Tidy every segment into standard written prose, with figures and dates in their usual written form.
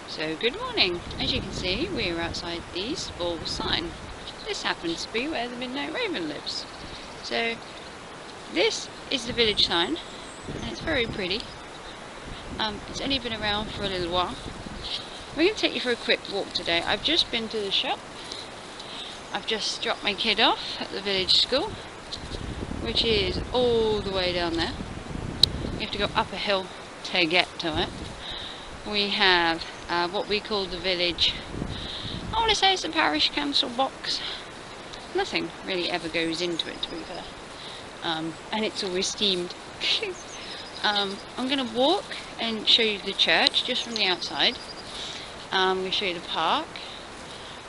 So good morning. As you can see, we are outside the Spall sign. This happens to be where the Midnight Raven lives. So this is the village sign, and it's very pretty. It's only been around for a little while. We're going to take you for a quick walk today. I've just been to the shop. I've just dropped my kid off at the village school, which is all the way down there. You have to go up a hill to get to it. We have what we call the village, I want to say it's a parish council box. Nothing really ever goes into it, to be fair. And it's always steamed. I'm going to walk and show you the church just from the outside. I'm going to show you the park.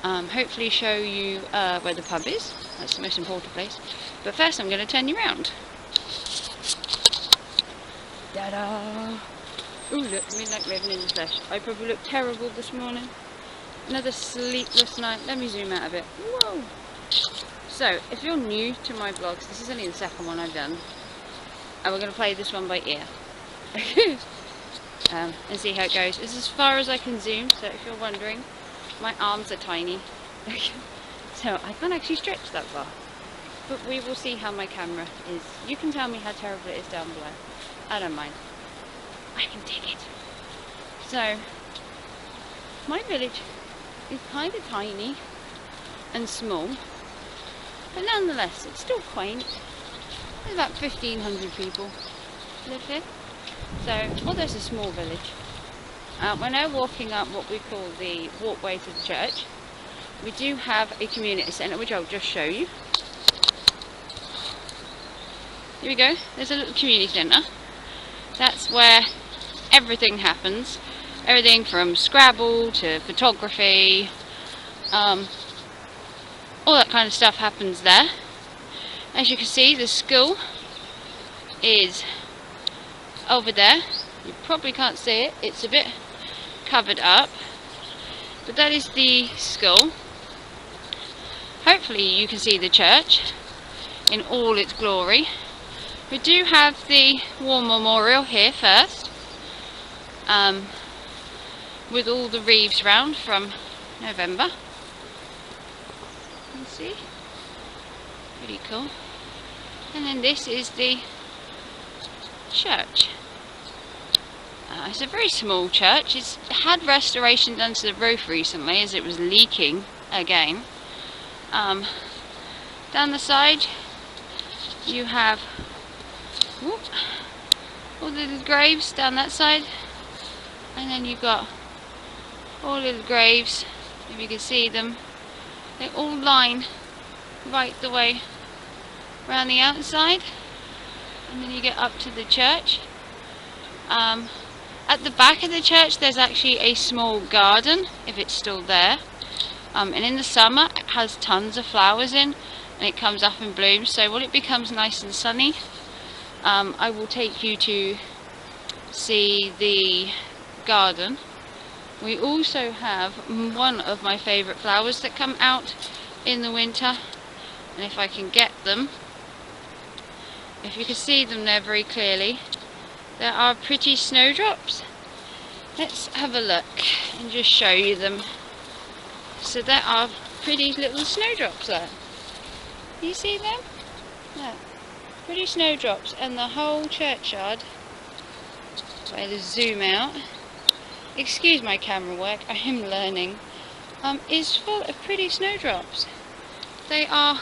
Hopefully show you where the pub is. That's the most important place. But first I'm going to turn you around. Ta-da! Ooh, look, Midnight Raven in the flesh. I probably look terrible this morning. Another sleepless night. Let me zoom out a bit. Whoa! So, if you're new to my vlogs, this is only the second one I've done. And we're going to play this one by ear. And see how it goes. It's as far as I can zoom, so if you're wondering, my arms are tiny. So, I can't actually stretch that far. But we will see how my camera is. You can tell me how terrible it is down below. I don't mind. I can take it. So, my village is kind of tiny and small, but nonetheless, it's still quaint. There's about 1,500 people live here. So, although it's a small village, we're now walking up what we call the walkway to the church. We do have a community centre, which I'll just show you. Here we go. There's a little community centre. That's where everything happens. Everything from Scrabble to photography, all that kind of stuff happens there. As you can see, the school is over there. You probably can't see it, it's a bit covered up, but that is the school. Hopefully you can see the church in all its glory. We do have the war memorial here first, with all the wreaths round from November. You can see, pretty cool. And then this is the church. It's a very small church. It's had restoration done to the roof recently as it was leaking again. Down the side you have all the little graves down that side, and then you've got all little graves, if you can see them. They all line right the way around the outside, and then you get up to the church. At the back of the church there's actually a small garden, if it's still there, and in the summer it has tons of flowers in, and it comes up and blooms. So when it becomes nice and sunny, I will take you to see the garden. We also have one of my favourite flowers that come out in the winter, and if I can get them, if you can see them there very clearly, there are pretty snowdrops. Let's have a look and just show you them. So there are pretty little snowdrops there. You see them? Look. Pretty snowdrops, and the whole churchyard, so I'll zoom out, excuse my camera work, I am learning, is full of pretty snowdrops. They are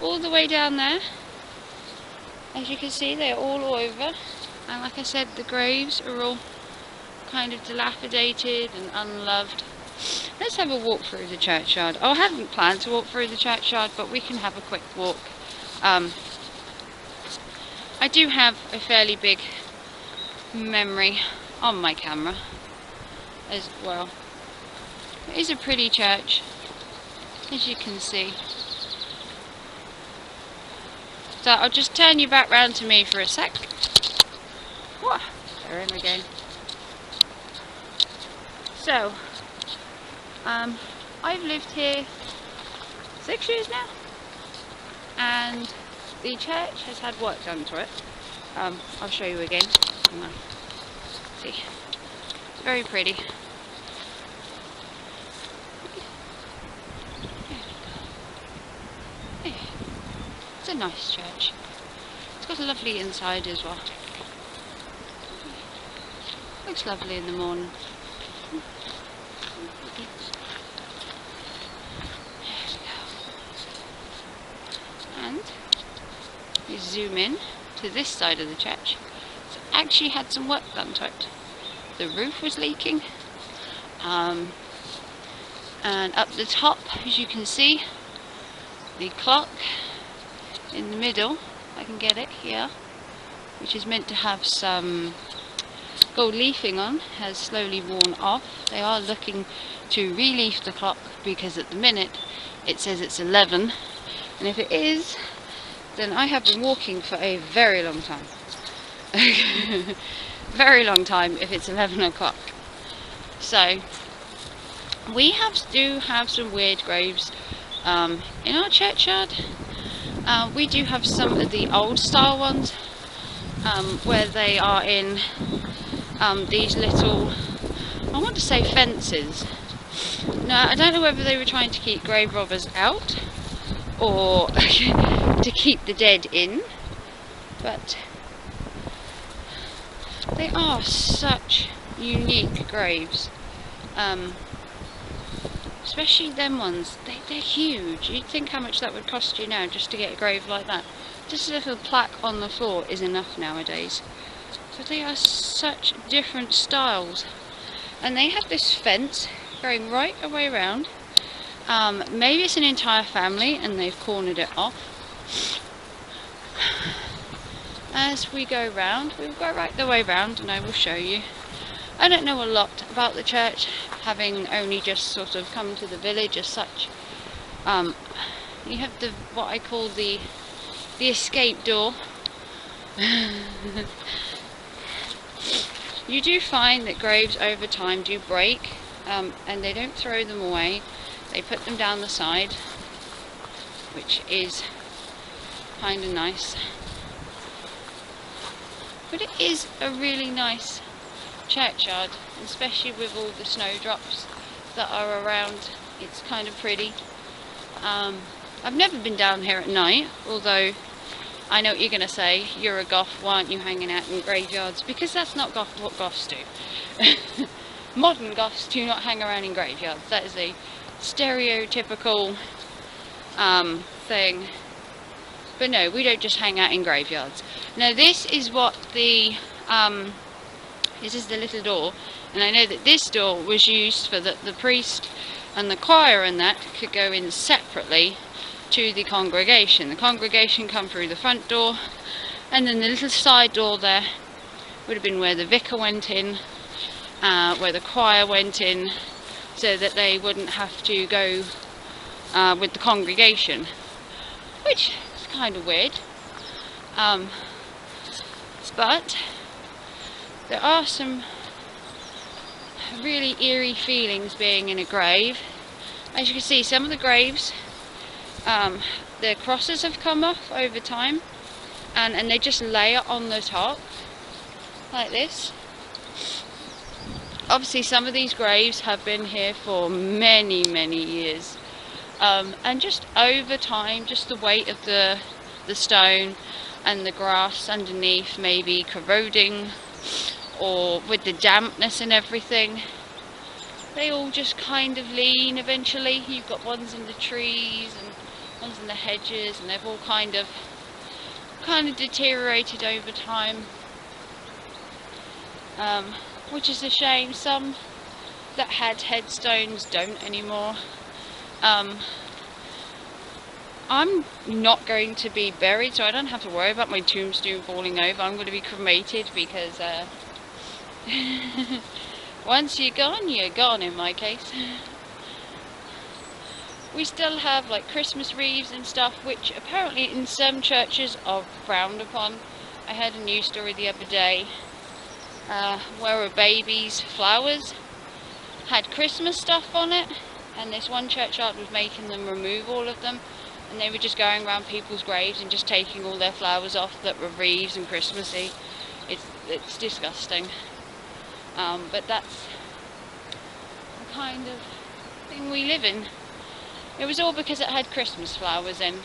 all the way down there. As you can see, they're all over, and like I said, the graves are all kind of dilapidated and unloved. Let's have a walk through the churchyard. I hadn't planned to walk through the churchyard, but we can have a quick walk. I do have a fairly big memory on my camera as well. It is a pretty church, as you can see. So I'll just turn you back round to me for a sec. Whoa, there I am again. So, I've lived here 6 years now, and the church has had work done to it. I'll show you again. See, it's very pretty. Yeah. It's a nice church. It's got a lovely inside as well. Looks lovely in the morning. And you zoom in to this side of the church. It's actually had some work done to it. The roof was leaking, and up the top, as you can see, the clock in the middle, I can get it here, which is meant to have some gold leafing on, has slowly worn off. They are looking to re-leaf the clock because at the minute it says it's 11, and if it is, then I have been walking for a very long time. Very long time if it's 11 o'clock. So we do have some weird graves in our churchyard. We do have some of the old style ones where they are in these little, I want to say fences. Now I don't know whether they were trying to keep grave robbers out or to keep the dead in, but they are such unique graves, especially them ones. They're huge. You'd think how much that would cost you now just to get a grave like that. Just a little plaque on the floor is enough nowadays. So they are such different styles, and they have this fence going right the way around. Maybe it's an entire family and they've cornered it off. As we go round, we'll go right the way round and I will show you. I don't know a lot about the church, having only just sort of come to the village as such. You have what I call the escape door. You do find that graves over time do break, and they don't throw them away. They put them down the side, which is kind of nice. But it is a really nice churchyard, especially with all the snowdrops that are around. It's kind of pretty. I've never been down here at night, although I know what you're going to say. You're a goth, why aren't you hanging out in graveyards? Because that's not what goths do. Modern goths do not hang around in graveyards. That is a stereotypical thing. But no, we don't just hang out in graveyards. Now this is what this is the little door, and I know that this door was used for the priest and the choir and that could go in separately to the congregation. The congregation come through the front door, and then the little side door there would have been where the vicar went in, where the choir went in, so that they wouldn't have to go with the congregation, which is kind of weird. But there are some really eerie feelings being in a grave. As you can see, some of the graves, the crosses have come off over time, and they just layer on the top like this. Obviously some of these graves have been here for many years, and just over time, just the weight of the stone and the grass underneath maybe corroding, or with the dampness and everything, they all just kind of lean eventually. You've got ones in the trees and ones in the hedges, and they've all kind of deteriorated over time, which is a shame. Some that had headstones don't anymore. I'm not going to be buried, so I don't have to worry about my tombstone falling over. I'm going to be cremated because once you're gone in my case. We still have like Christmas wreaths and stuff, which apparently in some churches are frowned upon. I heard a news story the other day where a baby's flowers had Christmas stuff on it, and this one churchyard was making them remove all of them, and they were just going around people's graves and just taking all their flowers off that were wreaths and Christmassy. It's disgusting. But that's the kind of thing we live in. It was all because it had Christmas flowers in.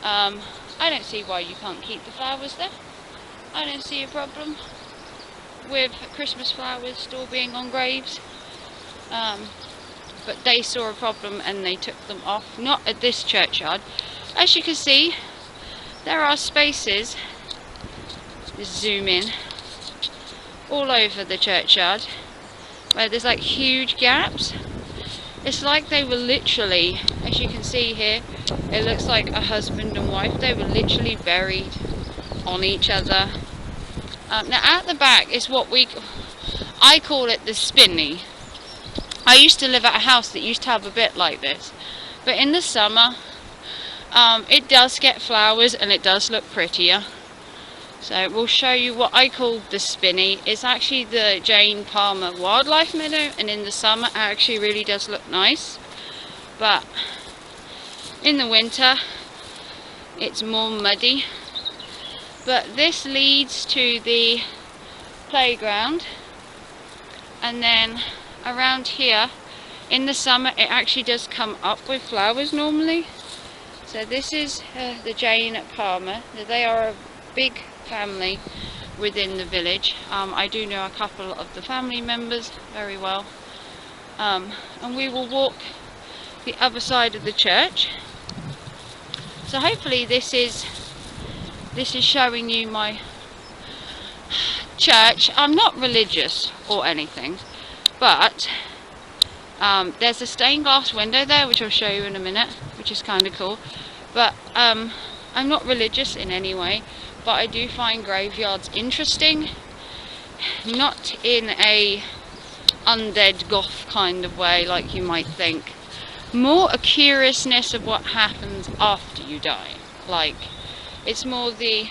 I don't see why you can't keep the flowers there. I don't see a problem with Christmas flowers still being on graves. But they saw a problem and they took them off. Not at this churchyard. As you can see, there are spaces, just zoom in, all over the churchyard where there's like huge gaps. It's like they were literally, as you can see here, it looks like a husband and wife. They were literally buried on each other. Now at the back is what I call it the spinney. I used to live at a house that used to have a bit like this, but in the summer it does get flowers and it does look prettier. So we'll show you what I call the spinney. It's actually the Jane Palmer Wildlife Meadow, and in the summer it actually really does look nice, but in the winter it's more muddy. But this leads to the playground, and then around here in the summer it actually does come up with flowers normally. So this is the Jane Palmer. They are a big family within the village. I do know a couple of the family members very well, and we will walk the other side of the church. So hopefully this is showing you my church. I'm not religious or anything, but there's a stained glass window there which I'll show you in a minute, which is kind of cool. But I'm not religious in any way, but I do find graveyards interesting, not in a undead goth kind of way like you might think. More a curiousness of what happens after you die. Like, it's more the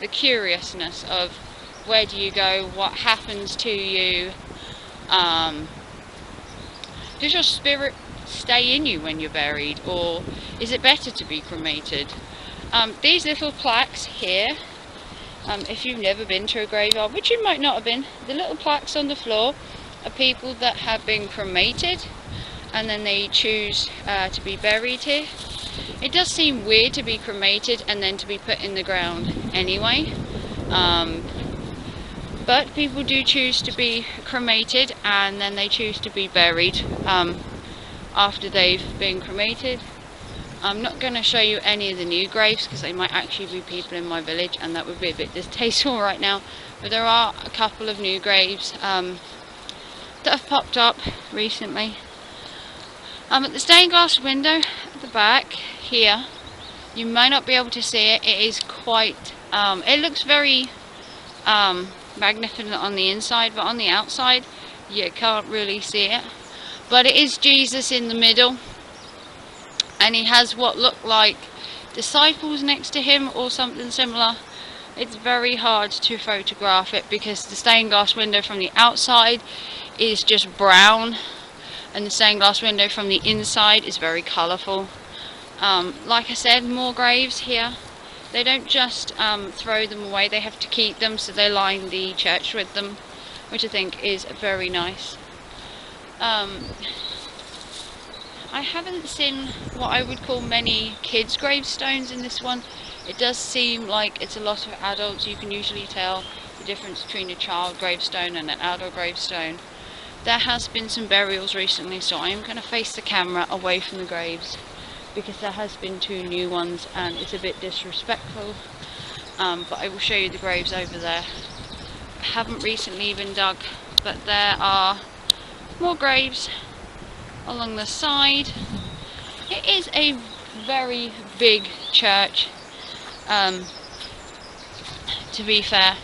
curiousness of where do you go, what happens to you, does your spirit stay in you when you're buried, or is it better to be cremated? These little plaques here, if you've never been to a graveyard, which you might not have been, the little plaques on the floor are people that have been cremated and then they choose to be buried here. It does seem weird to be cremated and then to be put in the ground anyway, but people do choose to be cremated and then they choose to be buried after they've been cremated. I'm not going to show you any of the new graves because they might actually be people in my village and that would be a bit distasteful right now, but there are a couple of new graves that have popped up recently. At the stained glass window at the back here, you may not be able to see it. It is quite, it looks very magnificent on the inside, but on the outside you can't really see it. But it is Jesus in the middle, and he has what look like disciples next to him or something similar. It's very hard to photograph it because the stained glass window from the outside is just brown and the stained glass window from the inside is very colourful. Like I said, more graves here. They don't just throw them away, they have to keep them, so they line the church with them, which I think is very nice. I haven't seen what I would call many kids' gravestones in this one. It does seem like it's a lot of adults. You can usually tell the difference between a child gravestone and an adult gravestone. There has been some burials recently, so I am going to face the camera away from the graves because there has been 2 new ones and it's a bit disrespectful. But I will show you the graves over there. I haven't recently been dug, but there are more graves along the side. It is a very big church, to be fair.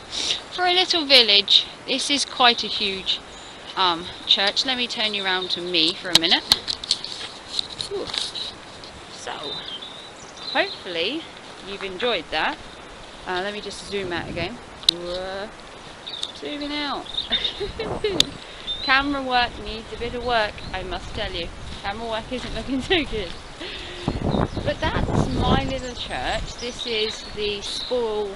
For a little village, this is quite a huge church. Let me turn you around to me for a minute. Ooh. So, hopefully you've enjoyed that. Let me just zoom out again. Zooming out. Camera work needs a bit of work, I must tell you. Camera work isn't looking so good. But that's my little church. This is the Spoil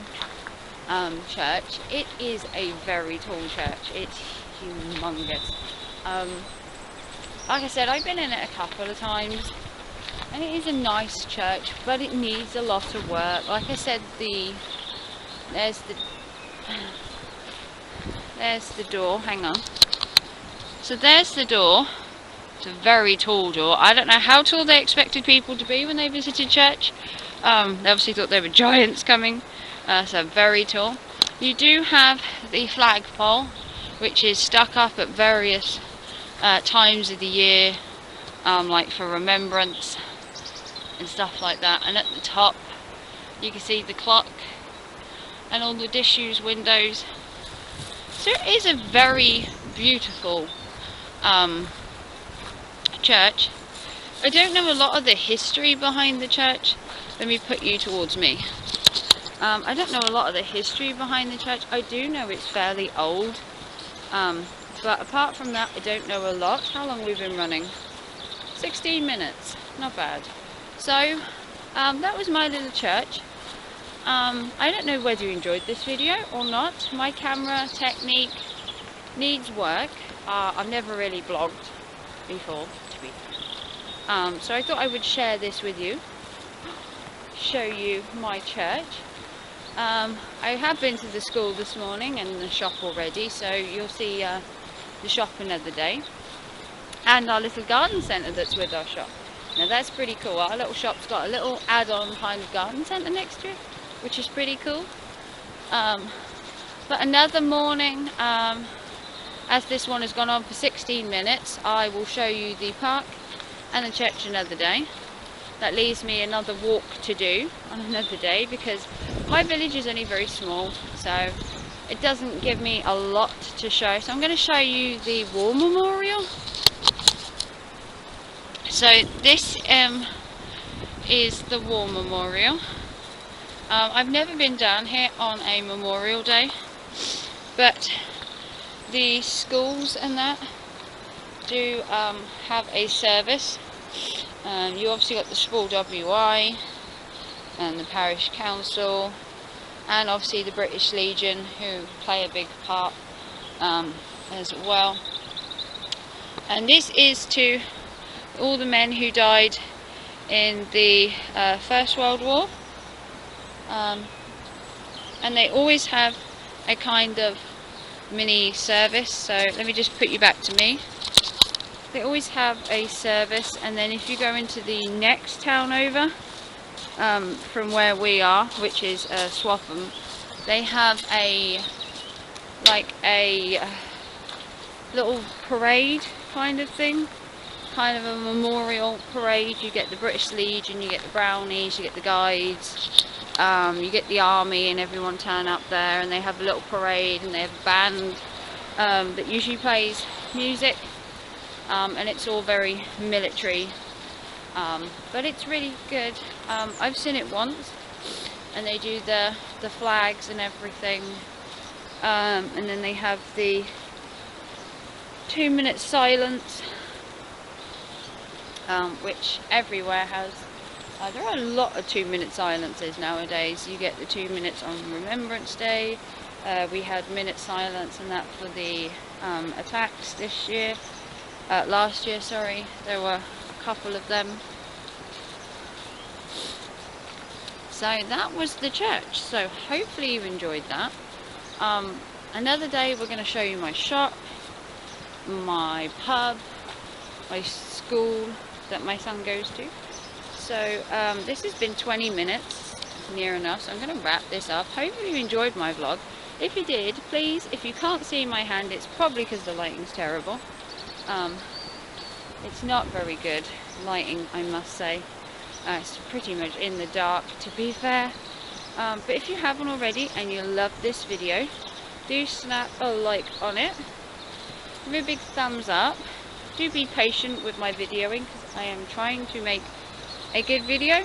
church. It is a very tall church. It's humongous. Like I said, I've been in it a couple of times, and it is a nice church, but it needs a lot of work. Like I said, there's the door. Hang on. So there's the door. It's a very tall door. I don't know how tall they expected people to be when they visited church. They obviously thought there were giants coming. So very tall. You do have the flagpole, which is stuck up at various times of the year, like for remembrance and stuff like that. And at the top you can see the clock and all the disused windows. So it is a very beautiful church. I don't know a lot of the history behind the church. Let me put you towards me. I don't know a lot of the history behind the church. I do know it's fairly old, but apart from that, I don't know a lot. How long we've been running? 16 minutes, not bad. So that was my little church. I don't know whether you enjoyed this video or not. My camera technique needs work. I've never really vlogged before, to be fair. So I thought I would share this with you, show you my church. I have been to the school this morning and the shop already, so you'll see the shop another day, and our little garden centre that's with our shop. Now that's pretty cool. Our little shop's got a little add-on kind of garden centre next to it, which is pretty cool. But another morning, as this one has gone on for 16 minutes, I will show you the park and the church another day. That leaves me another walk to do on another day, because my village is only very small, so it doesn't give me a lot to show. So I'm going to show you the war memorial. So this is the war memorial. I've never been down here on a Memorial Day, but the schools and that do have a service. You obviously got the school WI and the parish council, and obviously the British Legion, who play a big part as well. And this is to all the men who died in the First World War. And they always have a kind of mini service. So let me just put you back to me. They always have a service, and then if you go into the next town over from where we are, which is Swaffham, they have a little parade kind of thing, kind of a memorial parade. You get the British Legion, you get the Brownies, you get the Guides, you get the army, and everyone turn up there, and they have a little parade, and they have a band that usually plays music. And it's all very military, but it's really good. I've seen it once, and they do the flags and everything, and then they have the 2-minute silence, which everywhere has. There are a lot of 2-minute silences nowadays. You get the 2 minutes on Remembrance Day. We had minute silence and that for the attacks this year. Last year, sorry, there were a couple of them. So that was the church. So hopefully you enjoyed that. Another day we're going to show you my shop, my pub, my school that my son goes to. So this has been 20 minutes, near enough, so I'm going to wrap this up. Hopefully you enjoyed my vlog. If you did, please, if you can't see my hand, it's probably because the lighting's terrible. It's not very good lighting, I must say. It's pretty much in the dark, to be fair. But if you haven't already and you love this video, do snap a like on it. Give me a big thumbs up. Do be patient with my videoing, because I am trying to make a good video,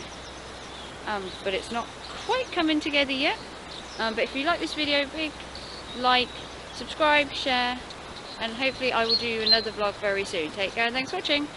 but it's not quite coming together yet. But if you like this video, big like, subscribe, share, and hopefully I will do another vlog very soon. Take care and thanks for watching.